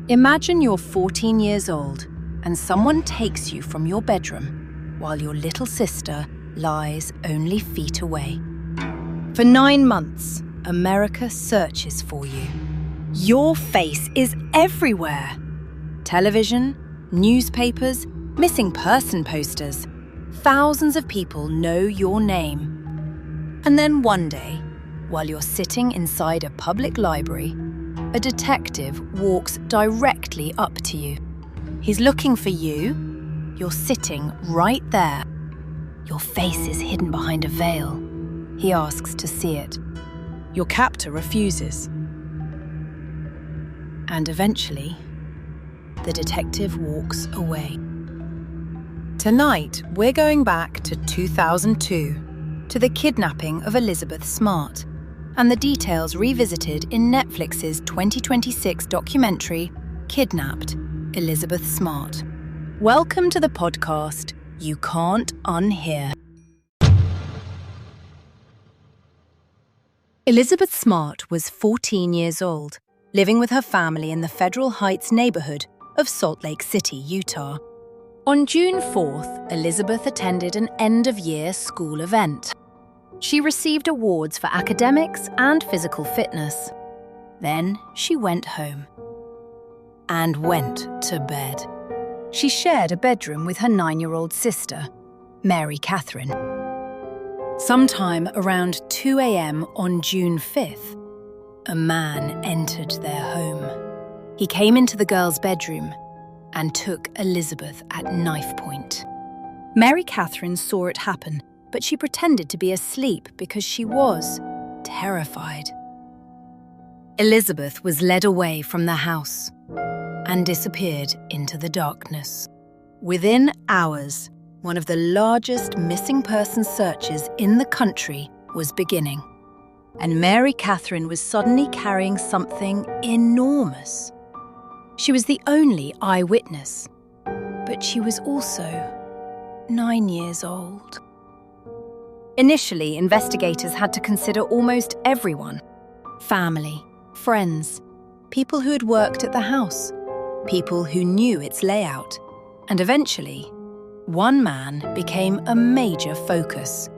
Imagine you're 14 years old and someone takes you from your bedroom while your little sister lies only feet away. For 9 months, America searches for you. Your face is everywhere. Television, newspapers, missing person posters. Thousands of people know your name. And then one day, while you're sitting inside a public library, a detective walks directly up to you. He's looking for you. You're sitting right there. Your face is hidden behind a veil. He asks to see it. Your captor refuses. And eventually, the detective walks away. Tonight, we're going back to 2002, to the kidnapping of Elizabeth Smart, and the details revisited in Netflix's 2026 documentary, Kidnapped, Elizabeth Smart. Welcome to the podcast You Can't Unhear. Elizabeth Smart was 14 years old, living with her family in the Federal Heights neighborhood of Salt Lake City, Utah. On June 4th, Elizabeth attended an end-of-year school event. She received awards for academics and physical fitness. Then she went home. And went to bed. She shared a bedroom with her 9-year-old sister, Mary Katherine. Sometime around 2 a.m. on June 5th, a man entered their home. He came into the girls' bedroom and took Elizabeth at knifepoint. Mary Katherine saw it happen, but she pretended to be asleep because she was terrified. Elizabeth was led away from the house and disappeared into the darkness. Within hours, one of the largest missing person searches in the country was beginning. And Mary Katherine was suddenly carrying something enormous. She was the only eyewitness, but she was also 9 years old. Initially, investigators had to consider almost everyone. Family, friends, people who had worked at the house, people who knew its layout. And eventually, one man became a major focus: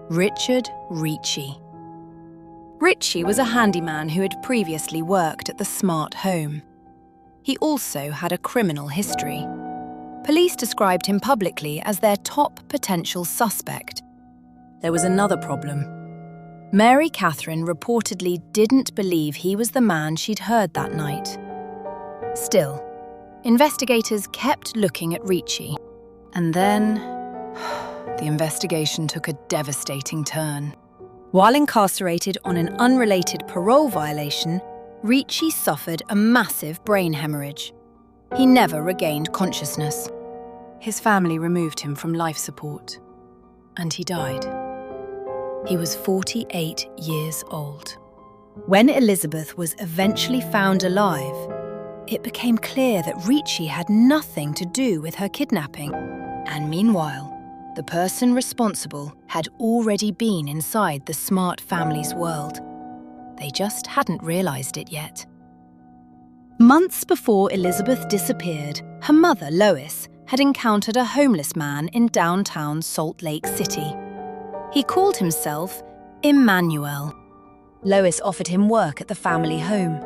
Richard Ricci. Ricci was a handyman who had previously worked at the Smart home. He also had a criminal history. Police described him publicly as their top potential suspect. There was another problem. Mary Katherine reportedly didn't believe he was the man she'd heard that night. Still, investigators kept looking at Ricci. And then, the investigation took a devastating turn. While incarcerated on an unrelated parole violation, Ricci suffered a massive brain hemorrhage. He never regained consciousness. His family removed him from life support, and he died. He was 48 years old. When Elizabeth was eventually found alive, it became clear that Ricci had nothing to do with her kidnapping. And meanwhile, the person responsible had already been inside the Smart family's world. They just hadn't realized it yet. Months before Elizabeth disappeared, her mother, Lois, had encountered a homeless man in downtown Salt Lake City. He called himself Emmanuel. Lois offered him work at the family home.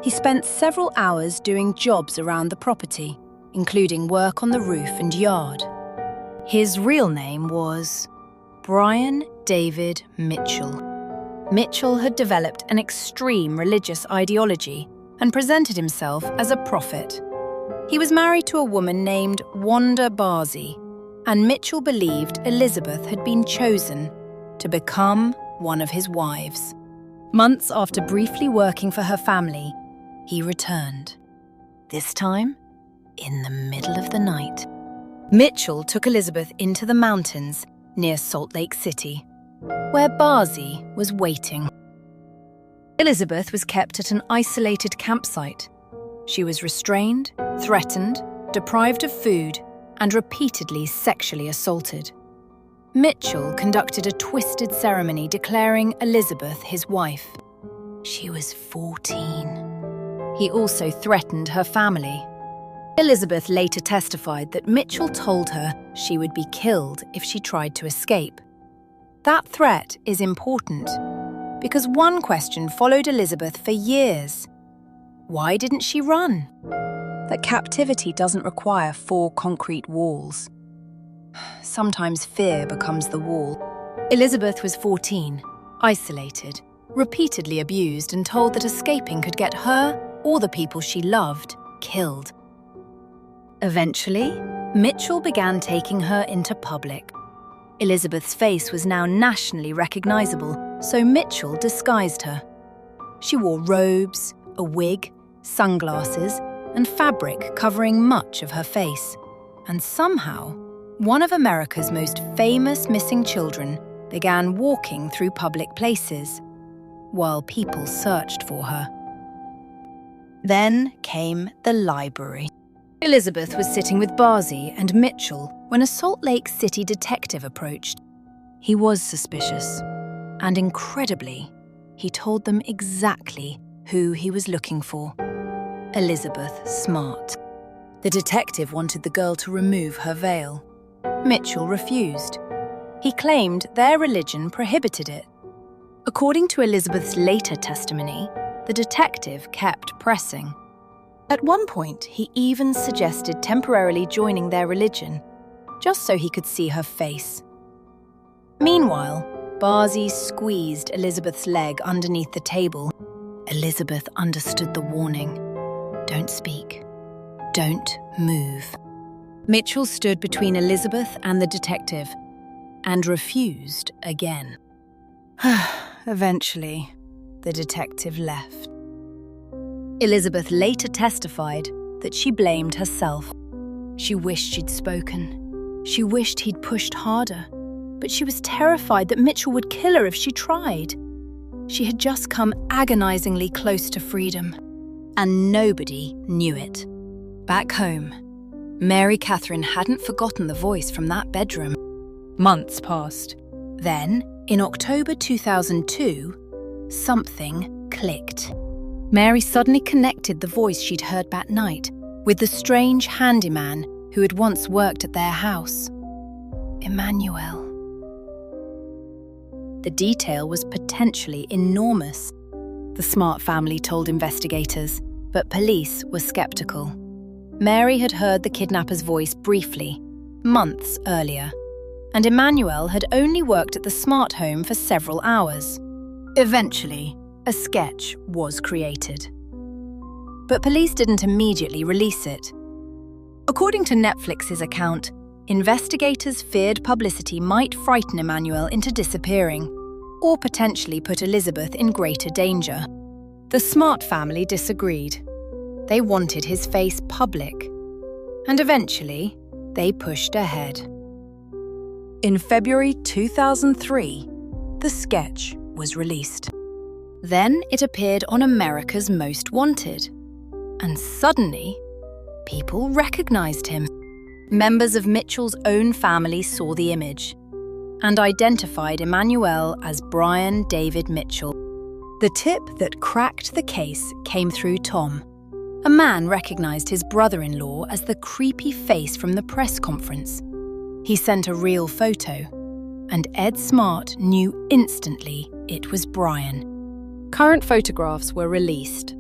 He spent several hours doing jobs around the property, including work on the roof and yard. His real name was Brian David Mitchell. Mitchell had developed an extreme religious ideology and presented himself as a prophet. He was married to a woman named Wanda Barzee, and Mitchell believed Elizabeth had been chosen to become one of his wives. Months after briefly working for her family, he returned. This time, in the middle of the night. Mitchell took Elizabeth into the mountains near Salt Lake City, where Barzee was waiting. Elizabeth was kept at an isolated campsite. She was restrained, threatened, deprived of food, and repeatedly sexually assaulted. Mitchell conducted a twisted ceremony declaring Elizabeth his wife. She was 14. He also threatened her family. Elizabeth later testified that Mitchell told her she would be killed if she tried to escape. That threat is important because one question followed Elizabeth for years. Why didn't she run? That captivity doesn't require 4 concrete walls. Sometimes fear becomes the wall. Elizabeth was 14, isolated, repeatedly abused and told that escaping could get her or the people she loved killed. Eventually, Mitchell began taking her into public. Elizabeth's face was now nationally recognizable, so Mitchell disguised her. She wore robes, a wig, sunglasses, and fabric covering much of her face. And somehow, one of America's most famous missing children began walking through public places, while people searched for her. Then came the library. Elizabeth was sitting with Barzee and Mitchell when a Salt Lake City detective approached. He was suspicious, and incredibly, he told them exactly who he was looking for. Elizabeth Smart. The detective wanted the girl to remove her veil. Mitchell refused. He claimed their religion prohibited it. According to Elizabeth's later testimony, the detective kept pressing. At one point, he even suggested temporarily joining their religion, just so he could see her face. Meanwhile, Barzee squeezed Elizabeth's leg underneath the table. Elizabeth understood the warning. Don't speak. Don't move. Mitchell stood between Elizabeth and the detective and refused again. Eventually, the detective left. Elizabeth later testified that she blamed herself. She wished she'd spoken. She wished he'd pushed harder. But she was terrified that Mitchell would kill her if she tried. She had just come agonizingly close to freedom, and nobody knew it. Back home, Mary Katherine hadn't forgotten the voice from that bedroom. Months passed. Then, in October 2002, something clicked. Mary suddenly connected the voice she'd heard that night with the strange handyman who had once worked at their house. Emmanuel. The detail was potentially enormous, the Smart family told investigators, but police were skeptical. Mary had heard the kidnapper's voice briefly, months earlier, and Emmanuel had only worked at the Smart home for several hours. Eventually, a sketch was created. But police didn't immediately release it. According to Netflix's account, investigators feared publicity might frighten Emmanuel into disappearing, or potentially put Elizabeth in greater danger. The Smart family disagreed. They wanted his face public, and eventually, they pushed ahead. In February 2003, the sketch was released. Then it appeared on America's Most Wanted, and suddenly, people recognized him. Members of Mitchell's own family saw the image and identified Emmanuel as Brian David Mitchell. The tip that cracked the case came through Tom. A man recognized his brother-in-law as the creepy face from the press conference. He sent a real photo, and Ed Smart knew instantly it was Brian. Current photographs were released.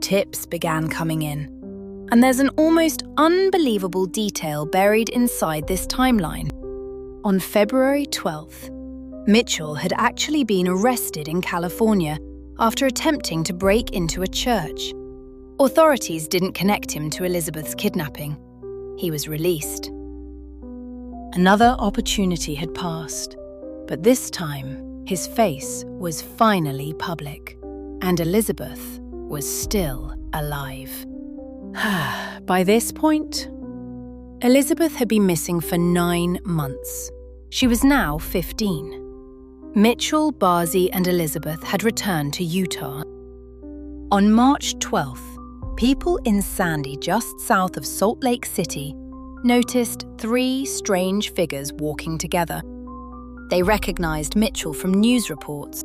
Tips began coming in. And there's an almost unbelievable detail buried inside this timeline. On February 12th, Mitchell had actually been arrested in California after attempting to break into a church. Authorities didn't connect him to Elizabeth's kidnapping. He was released. Another opportunity had passed, but this time, his face was finally public, and Elizabeth was still alive. By this point, Elizabeth had been missing for 9 months. She was now 15. Mitchell, Barzee, and Elizabeth had returned to Utah. On March 12th, people in Sandy, just south of Salt Lake City, noticed 3 strange figures walking together. They recognized Mitchell from news reports.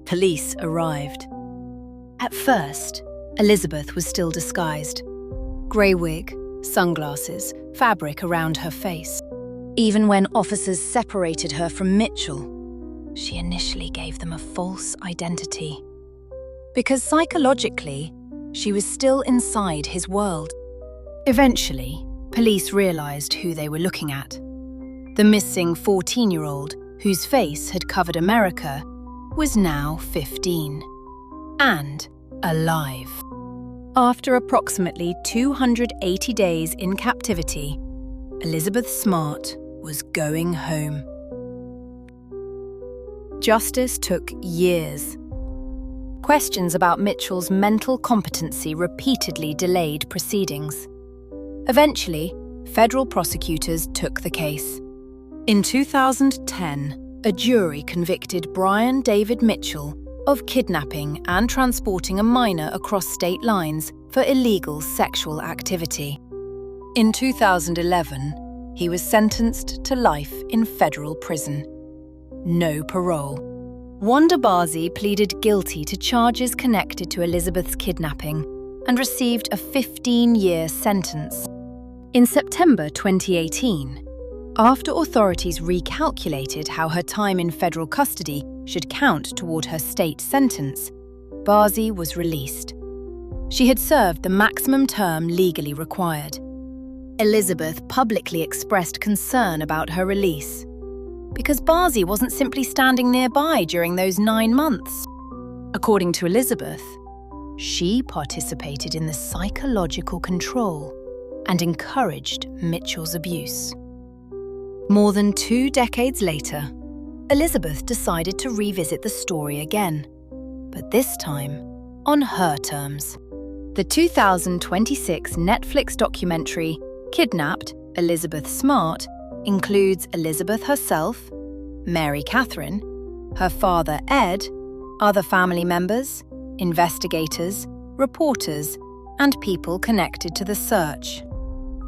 Police arrived. At first, Elizabeth was still disguised. Grey wig, sunglasses, fabric around her face. Even when officers separated her from Mitchell, she initially gave them a false identity. Because psychologically, she was still inside his world. Eventually, police realized who they were looking at. The missing 14-year-old, whose face had covered America, was now 15. And alive. After approximately 280 days in captivity, Elizabeth Smart was going home. Justice took years. Questions about Mitchell's mental competency repeatedly delayed proceedings. Eventually, federal prosecutors took the case. In 2010, a jury convicted Brian David Mitchell of kidnapping and transporting a minor across state lines for illegal sexual activity. In 2011, he was sentenced to life in federal prison. No parole. Wanda Barzee pleaded guilty to charges connected to Elizabeth's kidnapping and received a 15-year sentence. In September 2018, after authorities recalculated how her time in federal custody should count toward her state sentence, Barzee was released. She had served the maximum term legally required. Elizabeth publicly expressed concern about her release, because Barzee wasn't simply standing nearby during those 9 months. According to Elizabeth, she participated in the psychological control and encouraged Mitchell's abuse. More than 2 decades later, Elizabeth decided to revisit the story again, but this time on her terms. The 2026 Netflix documentary, Kidnapped, Elizabeth Smart, includes Elizabeth herself, Mary Katherine, her father Ed, other family members, investigators, reporters, and people connected to the search.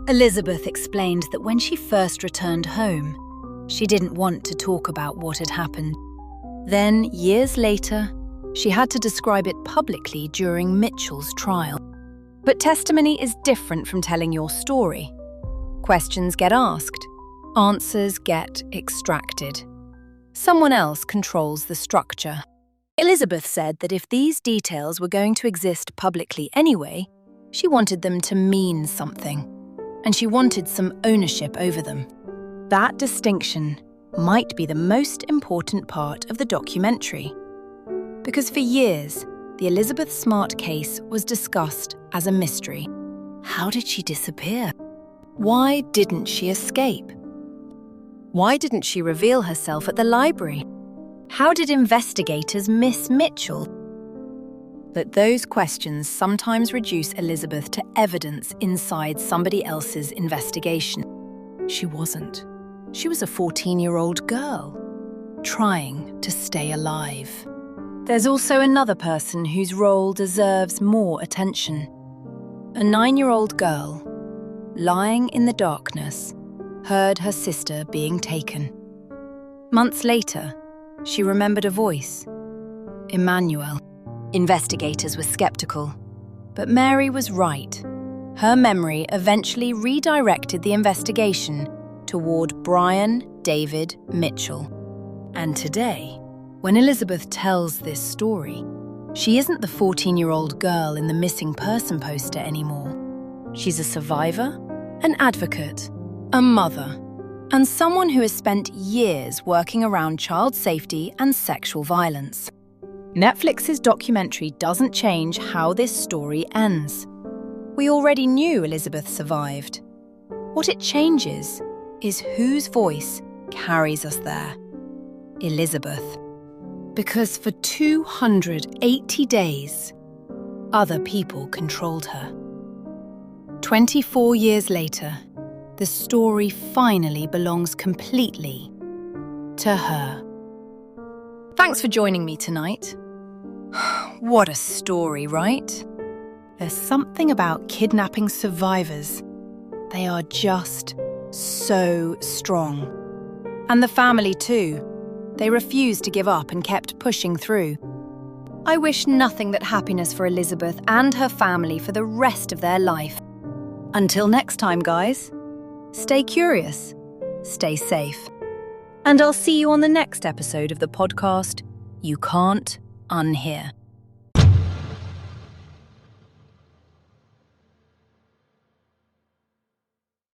Elizabeth explained that when she first returned home, she didn't want to talk about what had happened. Then, years later, she had to describe it publicly during Mitchell's trial. But testimony is different from telling your story. Questions get asked, answers get extracted. Someone else controls the structure. Elizabeth said that if these details were going to exist publicly anyway, she wanted them to mean something, and she wanted some ownership over them. That distinction might be the most important part of the documentary. Because for years, the Elizabeth Smart case was discussed as a mystery. How did she disappear? Why didn't she escape? Why didn't she reveal herself at the library? How did investigators miss Mitchell? But those questions sometimes reduce Elizabeth to evidence inside somebody else's investigation. She wasn't. She was a 14-year-old girl, trying to stay alive. There's also another person whose role deserves more attention. A 9-year-old girl, lying in the darkness, heard her sister being taken. Months later, she remembered a voice, Emmanuel. Investigators were skeptical, but Mary was right. Her memory eventually redirected the investigation toward Brian David Mitchell. And today, when Elizabeth tells this story, she isn't the 14-year-old girl in the missing person poster anymore. She's a survivor, an advocate, a mother, and someone who has spent years working around child safety and sexual violence. Netflix's documentary doesn't change how this story ends. We already knew Elizabeth survived. What it changes is whose voice carries us there. Elizabeth. Because for 280 days, other people controlled her. 24 years later, the story finally belongs completely to her. Thanks for joining me tonight. What a story, right? There's something about kidnapping survivors. They are just so strong. And the family too. They refused to give up and kept pushing through. I wish nothing but happiness for Elizabeth and her family for the rest of their life. Until next time, guys, stay curious, stay safe, and I'll see you on the next episode of the podcast You Can't Unhear.